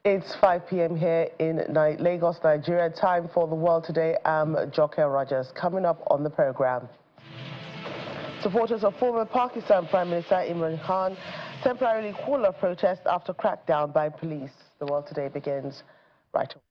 It's 5 p.m. here in Lagos, Nigeria. Time for the world today. I'm Joke Rogers. Coming up on the program, supporters of former Pakistan Prime Minister Imran Khan temporarily call a protest after crackdown by police. The world today begins right away.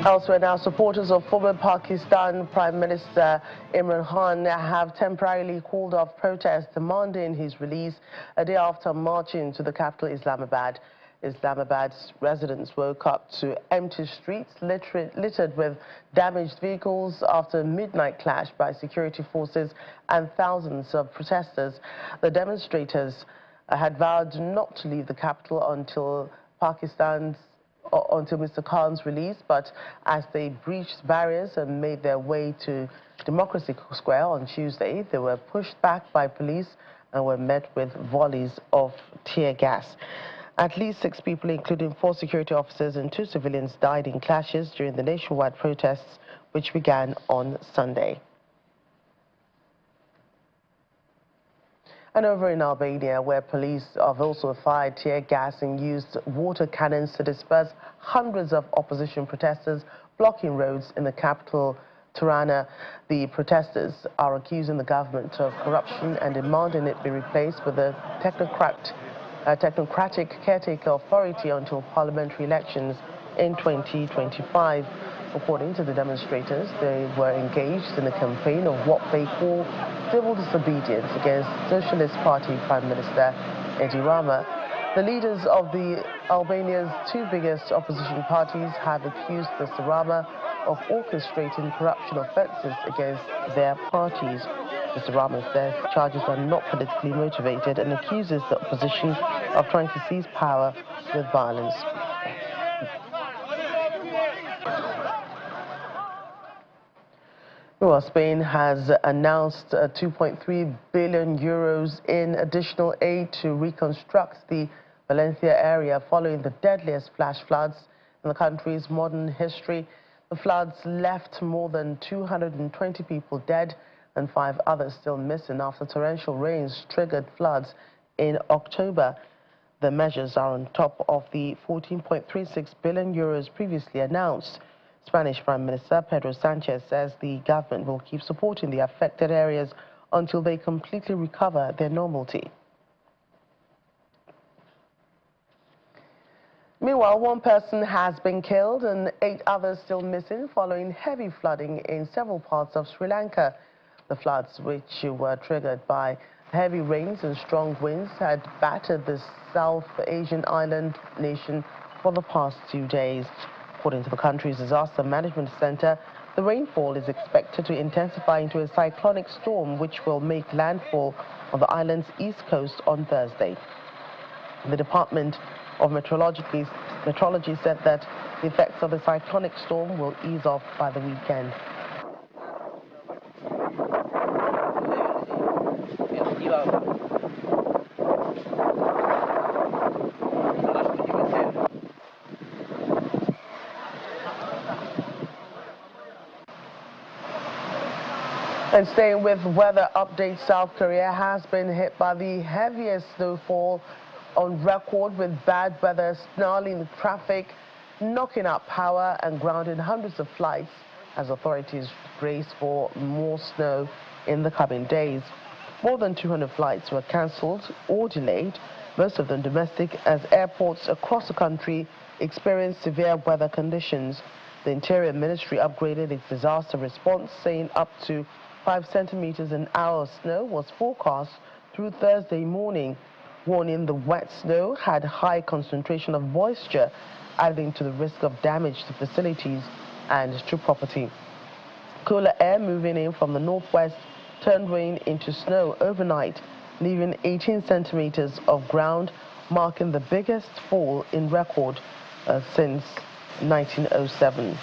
Elsewhere now, supporters of former Pakistan Prime Minister Imran Khan have temporarily called off protests demanding his release a day after marching to the capital Islamabad. Islamabad's residents woke up to empty streets littered with damaged vehicles after a midnight clash by security forces and thousands of protesters. The demonstrators had vowed not to leave the capital until Mr. Khan's release, but as they breached barriers and made their way to Democracy Square on Tuesday, they were pushed back by police and were met with volleys of tear gas. At least 6 people, including 4 security officers and 2 civilians, died in clashes during the nationwide protests, which began on Sunday. And over in Albania, where police have also fired tear gas and used water cannons to disperse hundreds of opposition protesters blocking roads in the capital, Tirana. The protesters are accusing the government of corruption and demanding it be replaced with a technocratic caretaker authority until parliamentary elections in 2025. According to the demonstrators, they were engaged in a campaign of what they call civil disobedience against Socialist Party Prime Minister Edi Rama. The leaders of Albania's 2 biggest opposition parties have accused Mr. Rama of orchestrating corruption offences against their parties. Mr. Rama says charges are not politically motivated and accuses the opposition of trying to seize power with violence. Well, Spain has announced 2.3 billion euros in additional aid to reconstruct the Valencia area following the deadliest flash floods in the country's modern history. The floods left more than 220 people dead and 5 others still missing after torrential rains triggered floods in October. The measures are on top of the 14.36 billion euros previously announced. Spanish Prime Minister Pedro Sanchez says the government will keep supporting the affected areas until they completely recover their normality. Meanwhile, 1 person has been killed and 8 others still missing following heavy flooding in several parts of Sri Lanka. The floods, which were triggered by heavy rains and strong winds, had battered the South Asian island nation for the past 2 days. According to the country's disaster management center, the rainfall is expected to intensify into a cyclonic storm which will make landfall on the island's east coast on Thursday. The Department of Meteorology said that the effects of the cyclonic storm will ease off by the weekend. And staying with weather updates, South Korea has been hit by the heaviest snowfall on record, with bad weather snarling traffic, knocking out power and grounding hundreds of flights as authorities brace for more snow in the coming days. More than 200 flights were cancelled or delayed, most of them domestic, as airports across the country experienced severe weather conditions. The Interior Ministry upgraded its disaster response, saying up to 5 centimeters an hour of snow was forecast through Thursday morning, warning the wet snow had high concentration of moisture, adding to the risk of damage to facilities and to property. Cooler air moving in from the northwest turned rain into snow overnight, leaving 18 centimeters of ground, marking the biggest fall in record since 1907.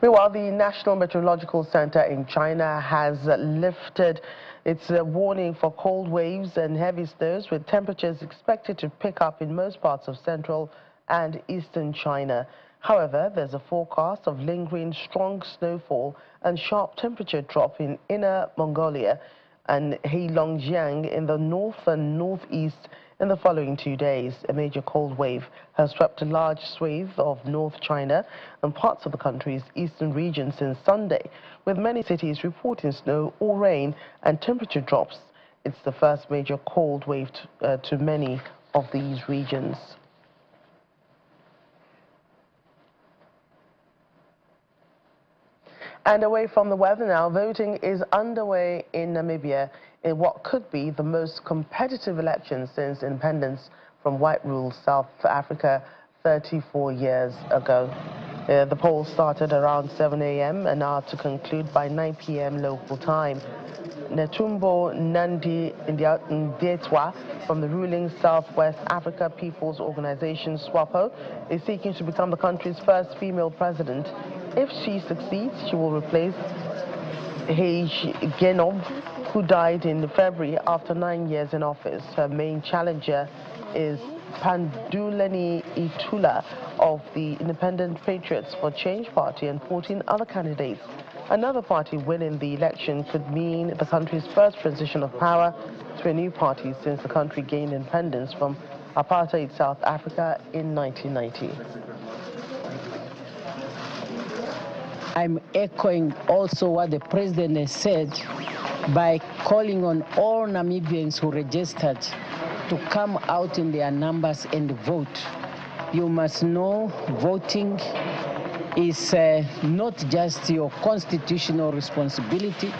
Meanwhile, the National Meteorological Center in China has lifted its warning for cold waves and heavy snows, with temperatures expected to pick up in most parts of central and eastern China. However, there's a forecast of lingering strong snowfall and sharp temperature drop in Inner Mongolia and Heilongjiang in the north and northeast in the following 2 days. A major cold wave has swept a large swathe of North China and parts of the country's eastern region since Sunday, with many cities reporting snow or rain and temperature drops. It's the first major cold wave to many of these regions. And away from the weather now, voting is underway in Namibia in what could be the most competitive election since independence from white-ruled South Africa 34 years ago. The polls started around 7 a.m. and are to conclude by 9 p.m. local time. Netumbo Nandi-Ndaitwah from the ruling Southwest Africa People's Organization, SWAPO, is seeking to become the country's first female president. If she succeeds, she will replace Hage Geingob, who died in February after 9 years in office. Her main challenger is Panduleni Itula of the Independent Patriots for Change Party and 14 other candidates. Another party winning the election could mean the country's first transition of power to a new party since the country gained independence from apartheid South Africa in 1990. I'm echoing also what the president has said by calling on all Namibians who registered to come out in their numbers and vote. You must know voting is not just your constitutional responsibility,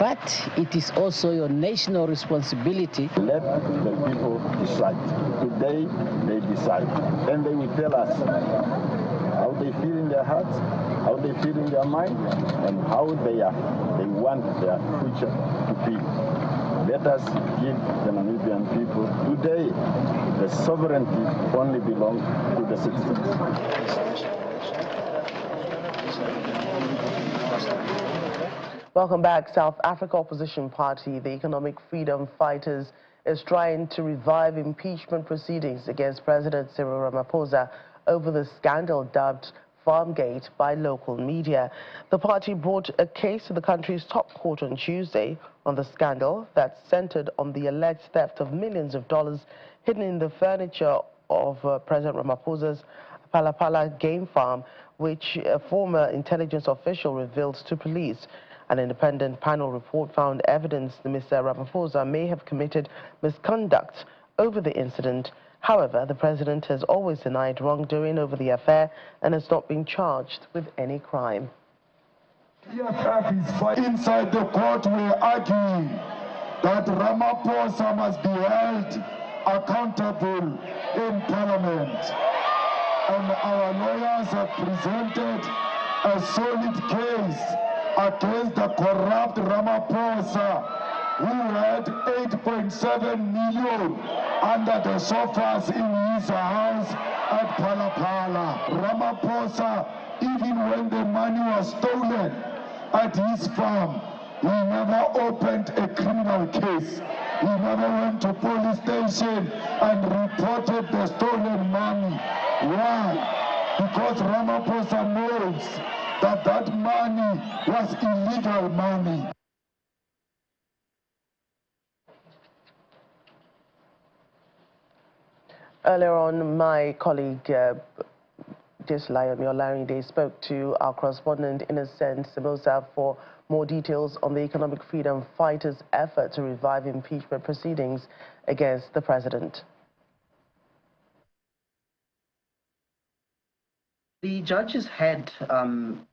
but it is also your national responsibility. Let the people decide. Today they decide, and they will tell us how they feel in their hearts, how they feel in their mind, and how they want their future to be. Let us give the Namibian people today the sovereignty only belongs to the citizens. Welcome back. South Africa opposition party, the Economic Freedom Fighters, is trying to revive impeachment proceedings against President Cyril Ramaphosa over the scandal dubbed Farmgate by local media. The party brought a case to the country's top court on Tuesday on the scandal that centered on the alleged theft of millions of dollars hidden in the furniture of President Ramaphosa's Palapala game farm, which a former intelligence official revealed to police. An independent panel report found evidence that Mr. Ramaphosa may have committed misconduct over the incident. However, the president has always denied wrongdoing over the affair and has not been charged with any crime. Inside the court, we're arguing that Ramaphosa must be held accountable in Parliament. And our lawyers have presented a solid case against the corrupt Ramaphosa, who had 8.7 million under the sofas in his house at Palapala. Ramaphosa, even when the money was stolen at his farm, he never opened a criminal case. He never went to police station and reported the stolen money. Why? Because Ramaphosa knows that that money was illegal money. Earlier on, my colleague Sideline spoke to our correspondent Innocent Simosa for more details on the Economic Freedom Fighters' effort to revive impeachment proceedings against the president. The judges had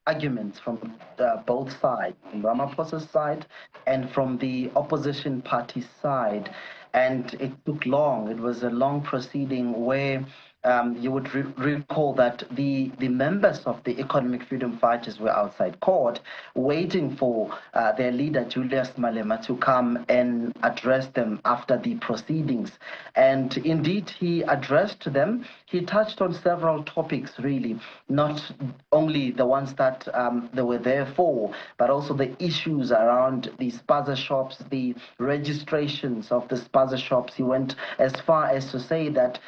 arguments from both sides, from Ramaphosa's side and from the opposition party's side. And it took long. It was a long proceeding where you would recall that the members of the Economic Freedom Fighters were outside court waiting for their leader, Julius Malema, to come and address them after the proceedings. And indeed, he addressed them. He touched on several topics, really, not only the ones that they were there for, but also the issues around the spaza shops, the registrations of the spaza shops. He went as far as to say that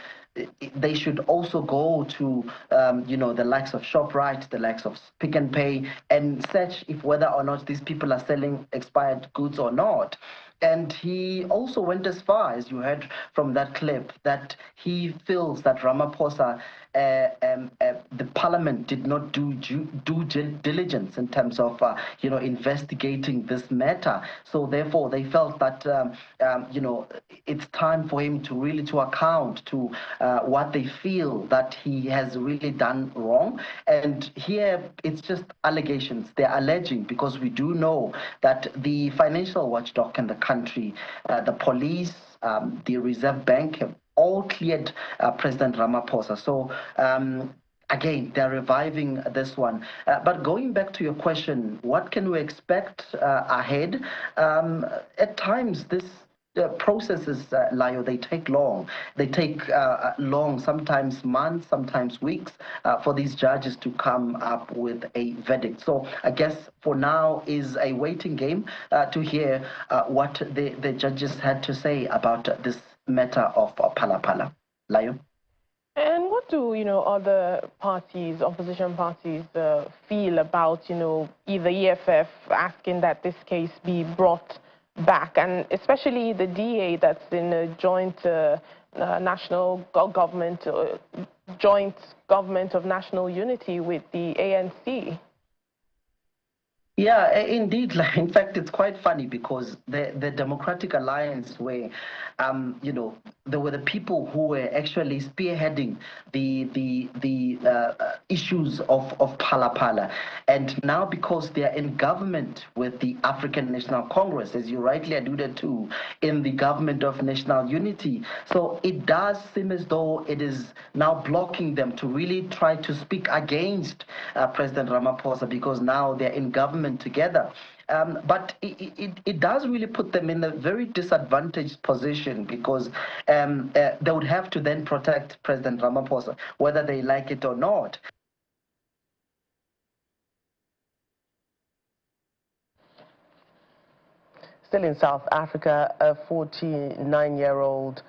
they should also go to, the likes of ShopRite, the likes of Pick and Pay, and search if whether or not these people are selling expired goods or not. And he also went as far, as you heard from that clip, that he feels that Ramaphosa, the parliament did not do due diligence in terms of, investigating this matter. So therefore, they felt that, it's time for him to really to account to what they feel that he has really done wrong. And here, it's just allegations. They're alleging, because we do know that the financial watchdog in the country, the police, the Reserve Bank have all cleared President Ramaphosa. So again, they're reviving this one. But going back to your question, what can we expect ahead? At times, this processes, Layo, they take long. They take long, sometimes months, sometimes weeks, for these judges to come up with a verdict. So I guess for now is a waiting game to hear what the judges had to say about this matter of Phala. Layo? And what do, other parties, opposition parties, feel about, either EFF asking that this case be brought back, and especially the DA that's in a joint national government, joint government of national unity with the ANC? Yeah, indeed. In fact, it's quite funny because the Democratic Alliance, where, there were the people who were actually spearheading the issues of Phala. And now, because they are in government with the African National Congress, as you rightly alluded to, in the government of national unity, so it does seem as though it is now blocking them to really try to speak against President Ramaphosa, because now they're in government together. But it does really put them in a very disadvantaged position, because they would have to then protect President Ramaphosa, whether they like it or not. Still in South Africa, a 49-year-old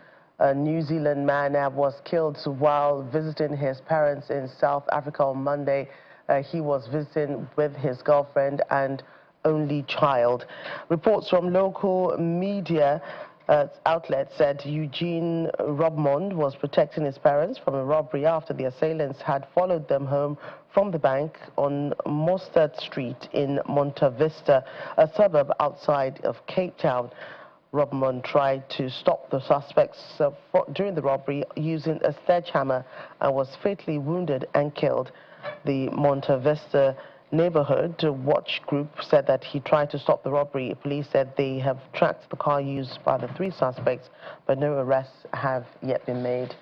New Zealand man was killed while visiting his parents in South Africa on Monday. He was visiting with his girlfriend and only child. Reports from local media outlets said Eugene Robmond was protecting his parents from a robbery after the assailants had followed them home from the bank on Mostert Street in Monta Vista, a suburb outside of Cape Town. Robmond tried to stop the suspects during the robbery using a sledgehammer and was fatally wounded and killed. The Monta Vista Neighborhood Watch Group said that he tried to stop the robbery. Police said they have tracked the car used by the three suspects, but no arrests have yet been made.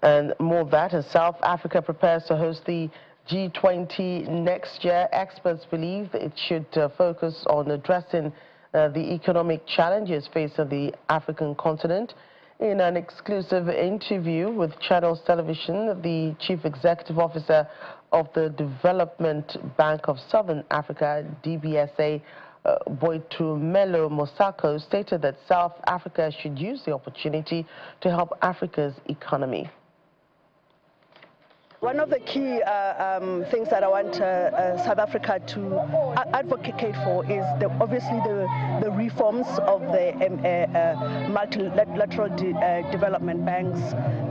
And more of that, as South Africa prepares to host the G20 next year, experts believe it should focus on addressing the economic challenges facing the African continent. In an exclusive interview with Channels Television, the Chief Executive Officer of the Development Bank of Southern Africa, DBSA, Boitumelo Mosako, stated that South Africa should use the opportunity to help Africa's economy. One of the key things that I want South Africa to advocate for is obviously the reforms of the multilateral development banks,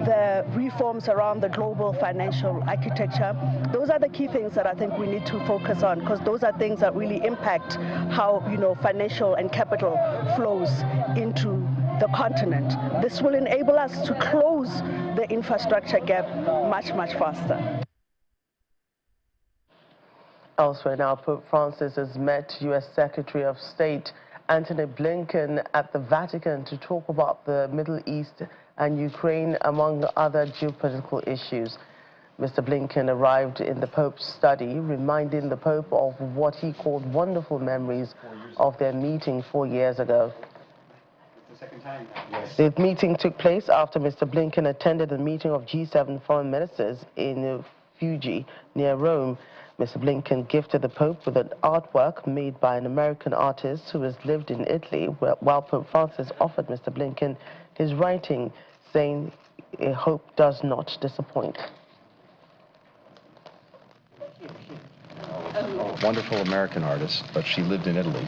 the reforms around the global financial architecture. Those are the key things that I think we need to focus on, because those are things that really impact how financial and capital flows into the continent. This will enable us to close the infrastructure gap much, much faster. Elsewhere now, Pope Francis has met U.S. Secretary of State Antony Blinken at the Vatican to talk about the Middle East and Ukraine, among other geopolitical issues. Mr. Blinken arrived in the Pope's study, reminding the Pope of what he called wonderful memories of their meeting 4 years ago. The meeting took place after Mr. Blinken attended a meeting of G7 foreign ministers in Fuji, near Rome. Mr. Blinken gifted the Pope with an artwork made by an American artist who has lived in Italy, while Pope Francis offered Mr. Blinken his writing, saying, "Hope does not disappoint." A wonderful American artist, but she lived in Italy,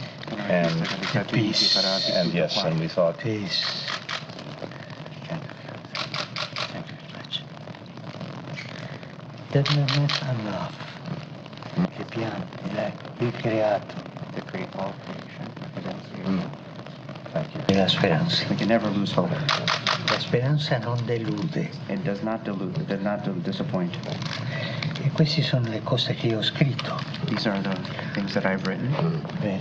and peace. And yes, and we thought Peace. Thank you very much. Tenderness and love. Che piano, il creato, the great all creation. Thank you. E la speranza. We can never lose hope. La speranza non delude. It does not delude, it does not disappoint. E queste sono le cose che io ho scritto. These are the things that I've written. Bene.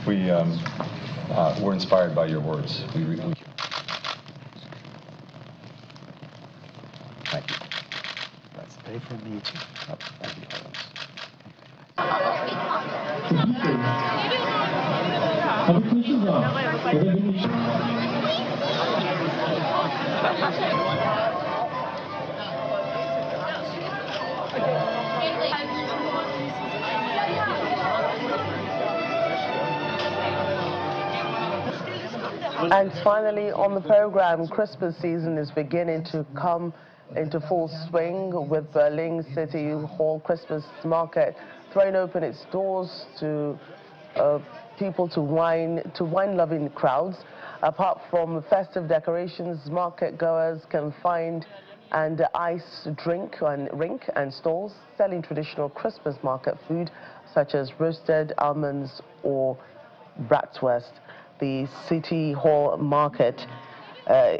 We're inspired by your words. Thank you. Pray for me too. Thank you. And finally, on the program, Christmas season is beginning to come into full swing, with Berlin City Hall Christmas Market throwing open its doors to people, to wine-loving crowds. Apart from festive decorations, market goers can find and ice drink and rink and stalls selling traditional Christmas market food such as roasted almonds or bratwurst. The City Hall Market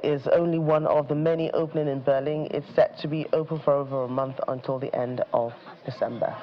is only one of the many opening in Berlin. It's set to be open for over a month until the end of December.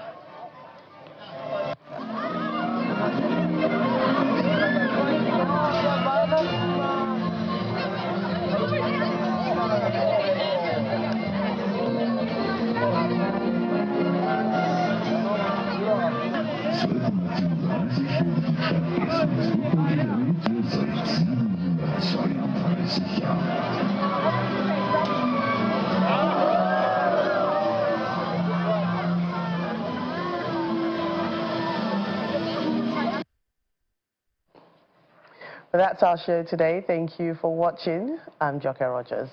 That's our show today. Thank you for watching. I'm Joke Rogers.